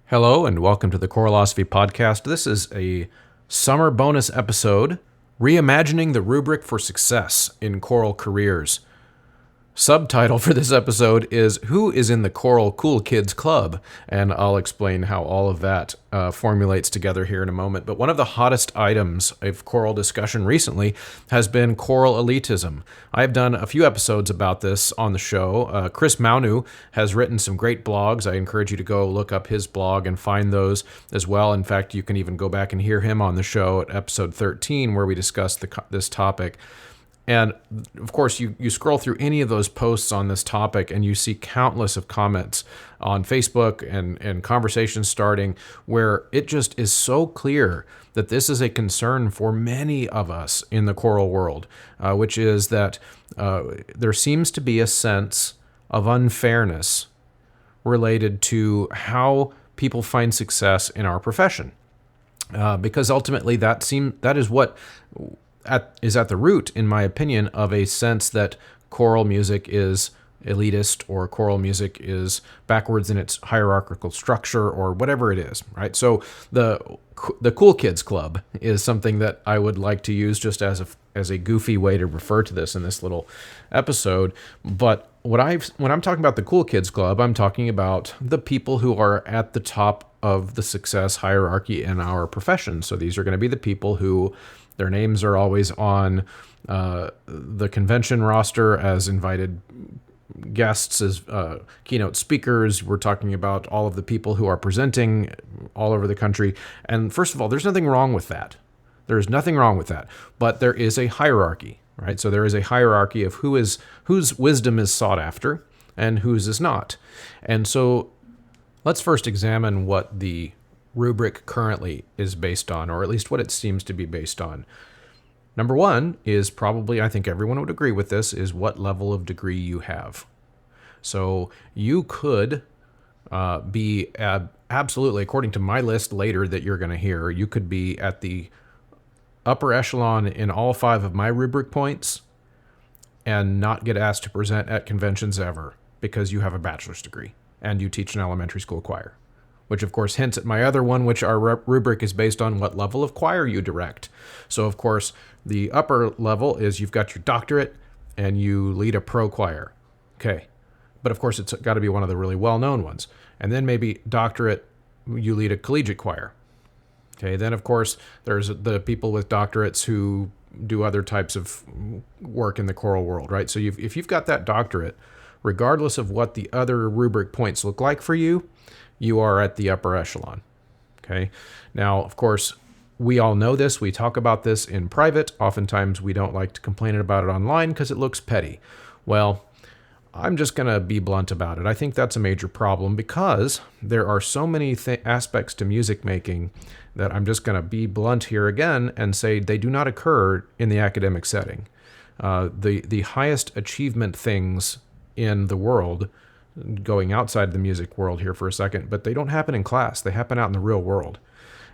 Hello and welcome to the Choralosophy Podcast. This is a summer bonus episode, Reimagining the Rubric for Success in Choral Careers. Subtitle for this episode is Who is in the Choral Cool Kids Club? And I'll explain how all of that formulates together here in a moment. But one of the hottest items of choral discussion recently has been choral elitism. I've done a few episodes about this on the show. Chris Maunu has written some great blogs. I encourage you to go look up his blog and find those as well. In fact, you can even go back and hear him on the show at episode 13 where we discussed this topic. And of course, you scroll through any of those posts on this topic and you see countless of comments on Facebook and conversations starting where it just is so clear that this is a concern for many of us in the choral world, which is that there seems to be a sense of unfairness related to how people find success in our profession. Because ultimately that is what is at the root, in my opinion, of a sense that choral music is elitist or choral music is backwards in its hierarchical structure or whatever it is, right? So the Cool Kids Club is something that I would like to use just as a goofy way to refer to this in this little episode. But when I'm talking about the Cool Kids Club, I'm talking about the people who are at the top of the success hierarchy in our profession. So these are going to be the people who their names are always on the convention roster as invited guests, as keynote speakers. We're talking about all of the people who are presenting all over the country. And first of all, there's nothing wrong with that. There's nothing wrong with that. But there is a hierarchy, right? So there is a hierarchy of whose wisdom is sought after and whose is not. And so let's first examine what the rubric currently is based on, or at least what it seems to be based on. Number one is probably, I think everyone would agree with this, is what level of degree you have. So you could be absolutely, according to my list later that you're going to hear, you could be at the upper echelon in all 5 of my rubric points and not get asked to present at conventions ever because you have a bachelor's degree and you teach an elementary school choir. Which of course hints at my other one, which our rubric is based on what level of choir you direct. So of course, the upper level is you've got your doctorate and you lead a pro choir. Okay. But of course, it's got to be one of the really well-known ones. And then maybe doctorate, you lead a collegiate choir. Okay. Then of course, there's the people with doctorates who do other types of work in the choral world, right? So if you've got that doctorate, regardless of what the other rubric points look like for you, you are at the upper echelon. Okay. Now, of course, we all know this. We talk about this in private. Oftentimes, we don't like to complain about it online because it looks petty. Well, I'm just going to be blunt about it. I think that's a major problem because there are so many aspects to music making that I'm just going to be blunt here again and say they do not occur in the academic setting. The highest achievement things in the world, going outside the music world here for a second, but they don't happen in class. They happen out in the real world.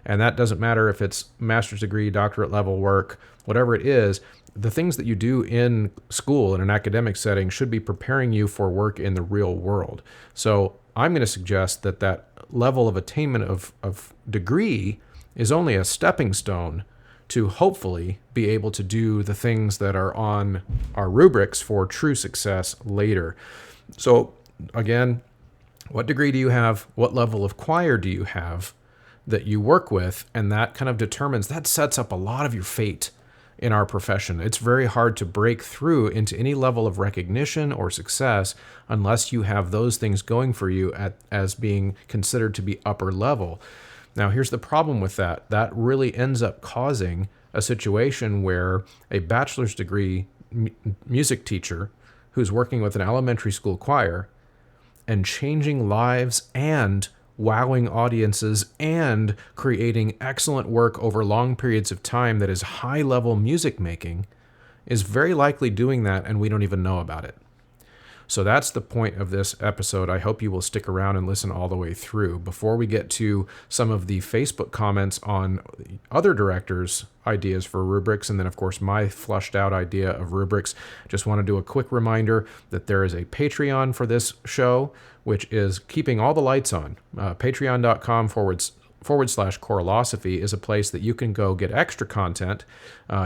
And that doesn't matter if it's master's degree, doctorate level work, whatever it is. The things that you do in school in an academic setting should be preparing you for work in the real world. So I'm going to suggest that level of attainment of degree is only a stepping stone to hopefully be able to do the things that are on our rubrics for true success later. So again, what degree do you have? What level of choir do you have that you work with? And that kind of that sets up a lot of your fate in our profession. It's very hard to break through into any level of recognition or success unless you have those things going for you as being considered to be upper level. Now, here's the problem with that. That really ends up causing a situation where a bachelor's degree music teacher who's working with an elementary school choir and changing lives and wowing audiences and creating excellent work over long periods of time that is high-level music making is very likely doing that, and we don't even know about it. So that's the point of this episode. I hope you will stick around and listen all the way through. Before we get to some of the Facebook comments on other directors' ideas for rubrics, and then, of course, my flushed out idea of rubrics, just want to do a quick reminder that there is a Patreon for this show, which is keeping all the lights on. Patreon.com/Choralosophy is a place that you can go get extra content.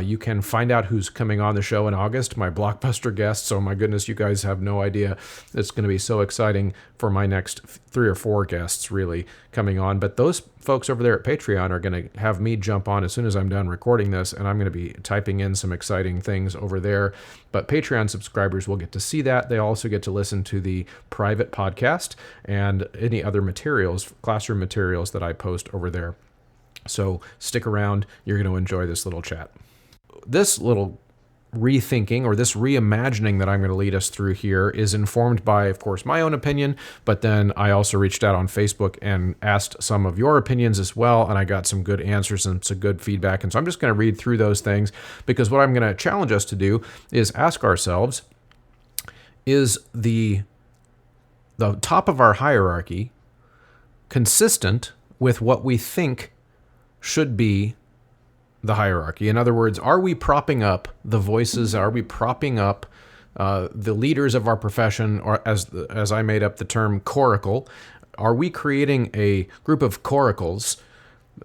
You can find out who's coming on the show in August, my blockbuster guests. Oh my goodness, you guys have no idea. It's going to be so exciting for my next 3 or 4 guests really coming on. But those folks over there at Patreon are going to have me jump on as soon as I'm done recording this, and I'm going to be typing in some exciting things over there. But Patreon subscribers will get to see that. They also get to listen to the private podcast and any other materials, classroom materials that I post over there. So stick around. You're going to enjoy this little chat. This little rethinking or this reimagining that I'm going to lead us through here is informed by, of course, my own opinion, but then I also reached out on Facebook and asked some of your opinions as well, and I got some good answers and some good feedback. And so I'm just going to read through those things, because what I'm going to challenge us to do is ask ourselves, is the top of our hierarchy consistent with what we think should be the hierarchy? In other words, are we propping up the voices? Are we propping up the leaders of our profession, or as I made up the term, coracle? Are we creating a group of coracles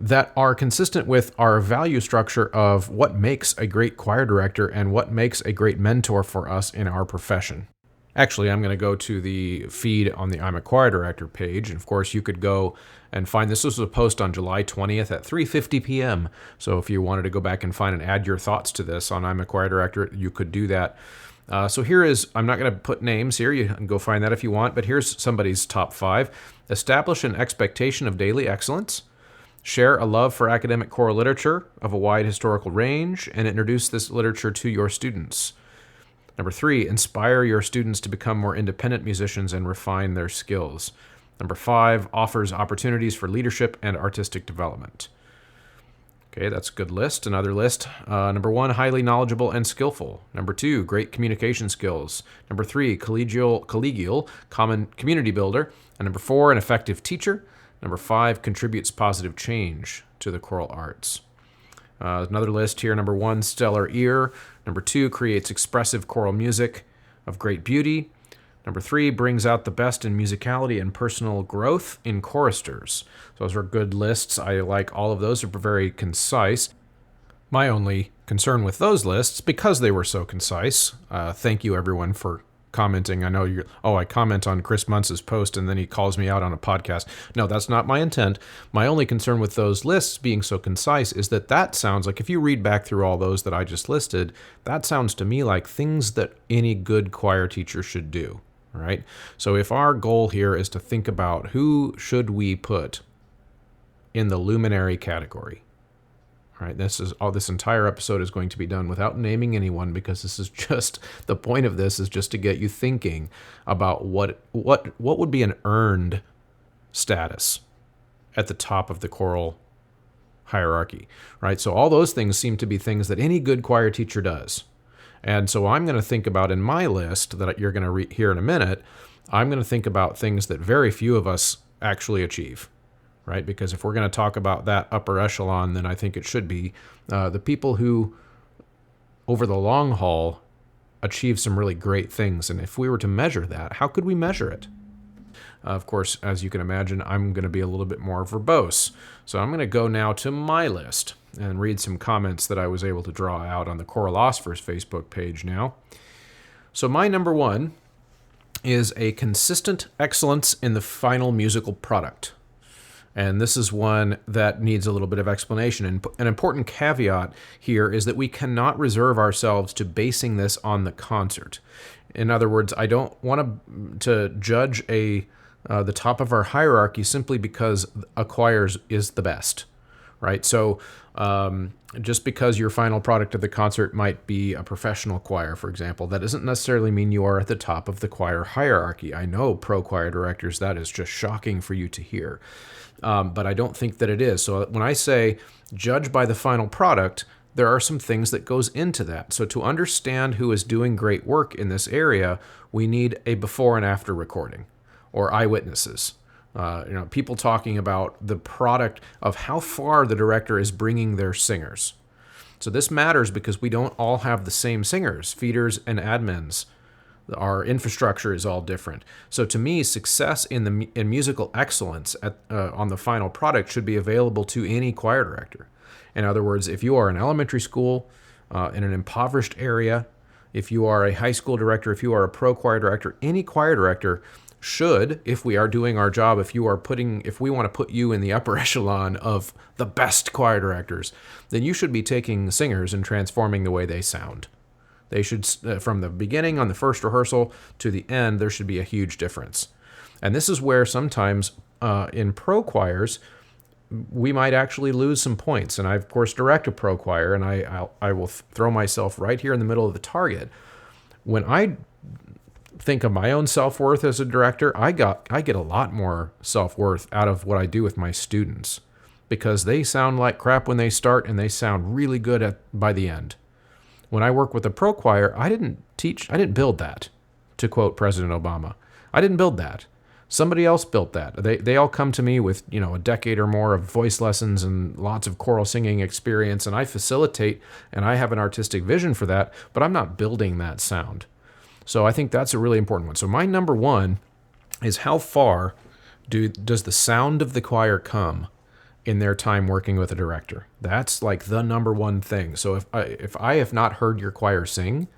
that are consistent with our value structure of what makes a great choir director and what makes a great mentor for us in our profession? Actually, I'm going to go to the feed on the I'm a Choir Director page. And of course, you could go and find this. This was a post on July 20th at 3:50 p.m. So if you wanted to go back and find and add your thoughts to this on I'm a Choir Director, you could do that. So here is, I'm not going to put names here. You can go find that if you want. But here's somebody's top 5. Establish an expectation of daily excellence. Share a love for academic choral literature of a wide historical range and introduce this literature to your students. Number 3, inspire your students to become more independent musicians and refine their skills. Number 5, offers opportunities for leadership and artistic development. Okay, that's a good list. Another list. Number 1, highly knowledgeable and skillful. Number 2, great communication skills. Number 3, collegial, common community builder. And number 4, an effective teacher. Number 5, contributes positive change to the choral arts. Another list here. Number 1, stellar ear. Number 2, creates expressive choral music of great beauty. Number 3, brings out the best in musicality and personal growth in choristers. Those are good lists. I like all of those. They're very concise. My only concern with those lists, because they were so concise, thank you everyone for commenting. I know I comment on Chris Muntz's post and then he calls me out on a podcast. No, that's not my intent. My only concern with those lists being so concise is that sounds like, if you read back through all those that I just listed, that sounds to me like things that any good choir teacher should do, right? So if our goal here is to think about who should we put in the luminary category, right? This entire episode is going to be done without naming anyone, because this is just, the point of this is just to get you thinking about what would be an earned status at the top of the choral hierarchy, right? So all those things seem to be things that any good choir teacher does. And so I'm going to think about, in my list that you're going to hear in a minute, I'm going to think about things that very few of us actually achieve. Right? Because if we're going to talk about that upper echelon, then I think it should be the people who, over the long haul, achieve some really great things. And if we were to measure that, how could we measure it? Of course, as you can imagine, I'm going to be a little bit more verbose. So I'm going to go now to my list and read some comments that I was able to draw out on the Choralosopher's Facebook page now. So my number 1 is a consistent excellence in the final musical product. And this is one that needs a little bit of explanation. And an important caveat here is that we cannot reserve ourselves to basing this on the concert. In other words, I don't want to judge the top of our hierarchy simply because a choir is the best, right? So just because your final product of the concert might be a professional choir, for example, that doesn't necessarily mean you are at the top of the choir hierarchy. I know pro choir directors, that is just shocking for you to hear. But I don't think that it is. So when I say judge by the final product, there are some things that goes into that. So to understand who is doing great work in this area, we need a before and after recording or eyewitnesses. People talking about the product of how far the director is bringing their singers. So this matters because we don't all have the same singers, feeders and admins. Our infrastructure is all different. So to me, success in musical excellence on the final product should be available to any choir director. In other words, if you are an elementary school in an impoverished area, if you are a high school director, if you are a pro choir director, any choir director should, if we are doing our job, if we want to put you in the upper echelon of the best choir directors, then you should be taking singers and transforming the way they sound. They should, from the beginning on the first rehearsal to the end, there should be a huge difference. And this is where sometimes in pro choirs, we might actually lose some points. And I, of course, direct a pro choir, and I will throw myself right here in the middle of the target. When I think of my own self-worth as a director, I get a lot more self-worth out of what I do with my students, because they sound like crap when they start and they sound really good by the end. When I work with a pro choir, I didn't build that, to quote President Obama. I didn't build that. Somebody else built that. They all come to me with, a decade or more of voice lessons and lots of choral singing experience, and I facilitate and I have an artistic vision for that, but I'm not building that sound. So I think that's a really important one. So my number one is how far does the sound of the choir come in their time working with a director? That's like the number one thing. So if I have not heard your choir sing,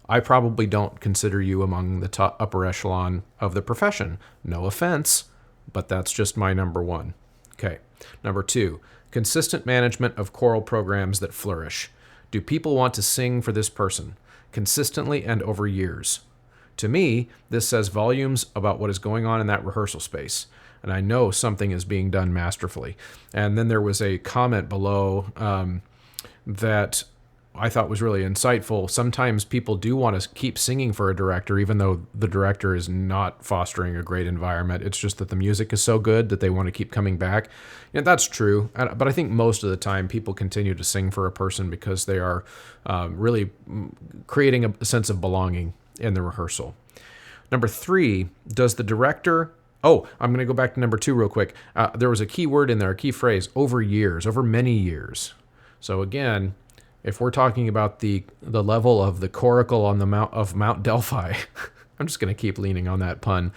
I probably don't consider you among the top upper echelon of the profession. No offense, but that's just my number one. Okay. Number two, consistent management of choral programs that flourish. Do people want to sing for this person consistently and over years? To me, this says volumes about what is going on in that rehearsal space. And I know something is being done masterfully. And then there was a comment below that I thought was really insightful. Sometimes people do want to keep singing for a director, even though the director is not fostering a great environment. It's just that the music is so good that they want to keep coming back. And that's true. But I think most of the time people continue to sing for a person because they are really creating a sense of belonging in the rehearsal. Number three, does the director... Oh, I'm going to go back to number two real quick. There was a key word in there, a key phrase, over many years. So again, if we're talking about the level of the coracle on the Mount Delphi, I'm just going to keep leaning on that pun,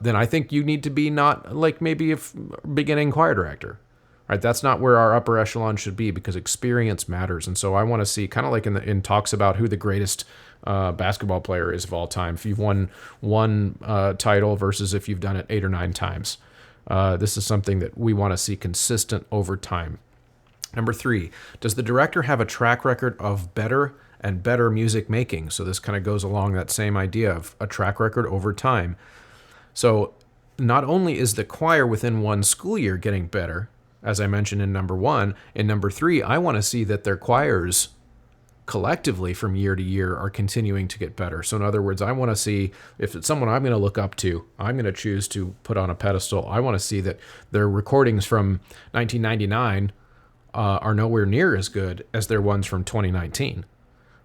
then I think you need to be not like maybe a beginning choir director. Right? That's not where our upper echelon should be, because experience matters. And so I want to see, kind of like in talks about who the greatest basketball player is of all time, if you've won one title versus if you've done it 8 or 9 times. This is something that we want to see consistent over time. Number three, does the director have a track record of better and better music making? So this kind of goes along that same idea of a track record over time. So not only is the choir within one school year getting better, as I mentioned in number one, in number three, I want to see that their choirs collectively from year to year are continuing to get better. So in other words, I want to see, if it's someone I'm going to look up to, I'm going to choose to put on a pedestal, I want to see that their recordings from 1999 are nowhere near as good as their ones from 2019,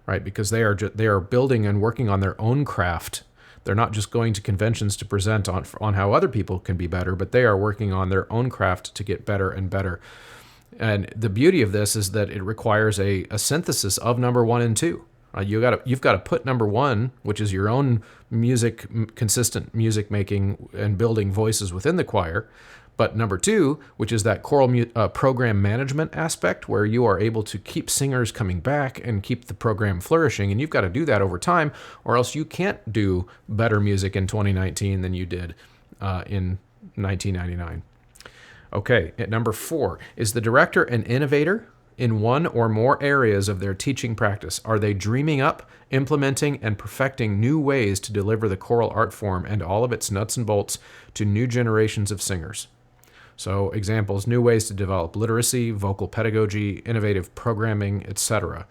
right? Because they are building and working on their own craft. They're not just going to conventions to present on how other people can be better, but they are working on their own craft to get better and better. And the beauty of this is that it requires a synthesis of number one and two. You've got to put number one, which is your own consistent music making and building voices within the choir. But number two, which is that choral program management aspect, where you are able to keep singers coming back and keep the program flourishing. And you've got to do that over time, or else you can't do better music in 2019 than you did in 1999. Okay, at number four, is the director an innovator in one or more areas of their teaching practice? Are they dreaming up, implementing, and perfecting new ways to deliver the choral art form and all of its nuts and bolts to new generations of singers? So examples, new ways to develop literacy, vocal pedagogy, innovative programming, etc.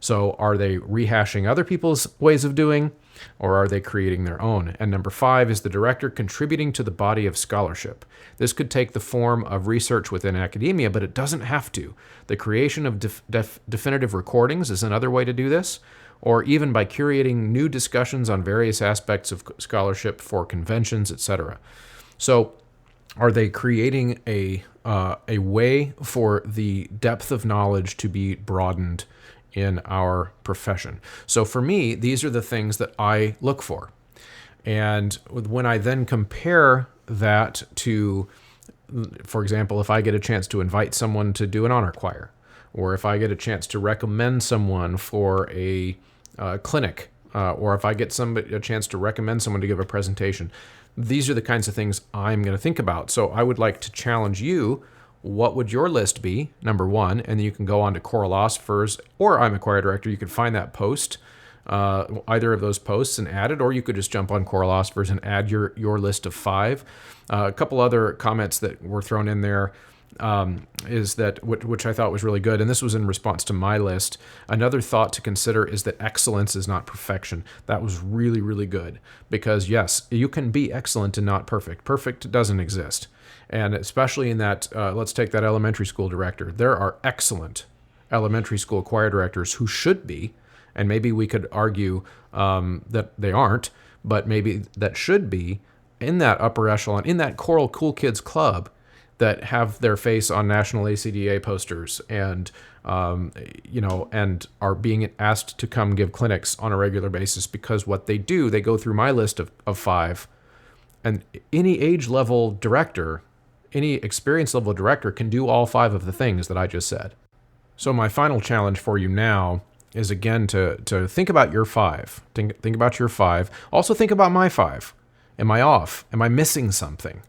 So are they rehashing other people's ways of doing, or are they creating their own? And number 5 is the director contributing to the body of scholarship. This could take the form of research within academia, but it doesn't have to. The creation of definitive recordings is another way to do this, or even by curating new discussions on various aspects of scholarship for conventions, etc. So are they creating a way for the depth of knowledge to be broadened in our profession? So for me, these are the things that I look for. And when I then compare that to, for example, if I get a chance to invite someone to do an honor choir, or if I get a chance to recommend someone for a clinic, or if I get a chance to recommend someone to give a presentation, these are the kinds of things I'm going to think about. So I would like to challenge you. What would your list be, number 1? And then you can go on to Choralosophers, or I'm a choir director. You can find that post, either of those posts, and add it, or you could just jump on Choralosophers and add your list of 5. A couple other comments that were thrown in there is that, which I thought was really good, and this was in response to my list. Another thought to consider is that excellence is not perfection. That was really, really good, because yes, you can be excellent and not perfect. Perfect doesn't exist. And especially in that, let's take that elementary school director. There are excellent elementary school choir directors who should be, and maybe we could argue that they aren't, but maybe that should be in that upper echelon, in that Choral Cool Kids Club, that have their face on national ACDA posters and and are being asked to come give clinics on a regular basis, because what they do, they go through my list of 5, and any age level director, any experience level director can do all 5 of the things that I just said. So my final challenge for you now is, again, to think about your 5. Think about your 5. Also think about my 5. Am I off? Am I missing something?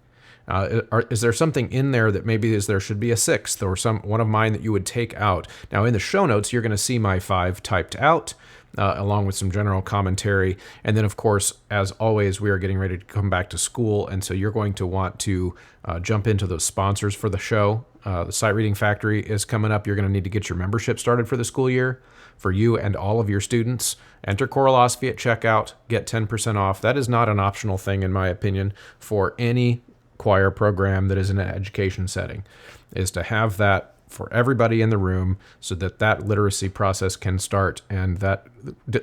Is there something in there that maybe there should be a 6th, or one of mine that you would take out? Now, in the show notes, you're going to see my 5 typed out, along with some general commentary. And then, of course, as always, we are getting ready to come back to school, and so you're going to want to jump into those sponsors for the show. The Sight Reading Factory is coming up. You're going to need to get your membership started for the school year. For you and all of your students, enter Choralosophy at checkout, get 10% off. That is not an optional thing, in my opinion, for any choir program that is in an education setting, is to have that for everybody in the room, so that literacy process can start. And that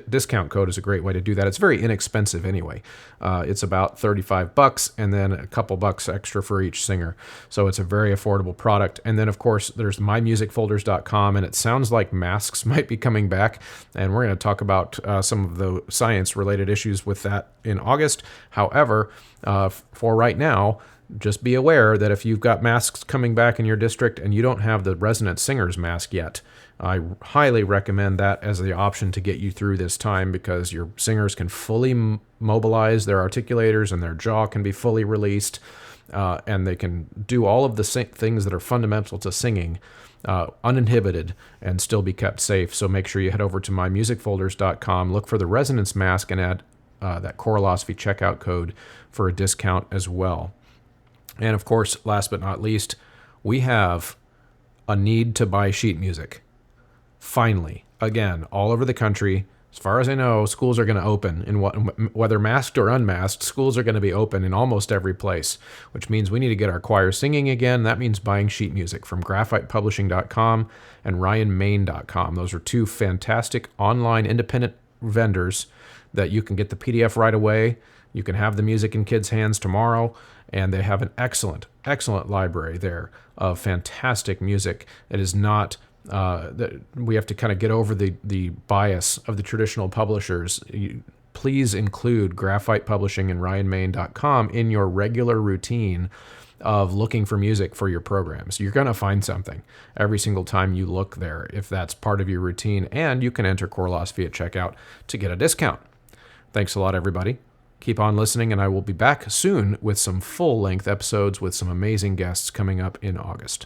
discount code is a great way to do that. It's very inexpensive anyway. It's about $35, and then a couple bucks extra for each singer. So it's a very affordable product. And then, of course, there's mymusicfolders.com, and it sounds like masks might be coming back, and we're going to talk about some of the science-related issues with that in August. However, for right now, just be aware that if you've got masks coming back in your district and you don't have the resident singer's mask yet, I highly recommend that as the option to get you through this time, because your singers can fully mobilize their articulators and their jaw can be fully released, and they can do all of the things that are fundamental to singing uninhibited and still be kept safe. So make sure you head over to mymusicfolders.com, look for the resonance mask, and add that Choralosophy checkout code for a discount as well. And of course, last but not least, we have a need to buy sheet music. Finally, again, all over the country, as far as I know, schools are going to open. Whether masked or unmasked, schools are going to be open in almost every place, which means we need to get our choir singing again. That means buying sheet music from graphitepublishing.com and ryanmain.com. Those are 2 fantastic online independent vendors that you can get the PDF right away. You can have the music in kids' hands tomorrow, and they have an excellent, excellent library there of fantastic music. It is not that we have to kind of get over the bias of the traditional publishers. Please include Graphite Publishing and RyanMain.com in your regular routine of looking for music for your programs. You're going to find something every single time you look there, if that's part of your routine, and you can enter Choralosophy at checkout to get a discount. Thanks a lot, everybody. Keep on listening, and I will be back soon with some full-length episodes with some amazing guests coming up in August.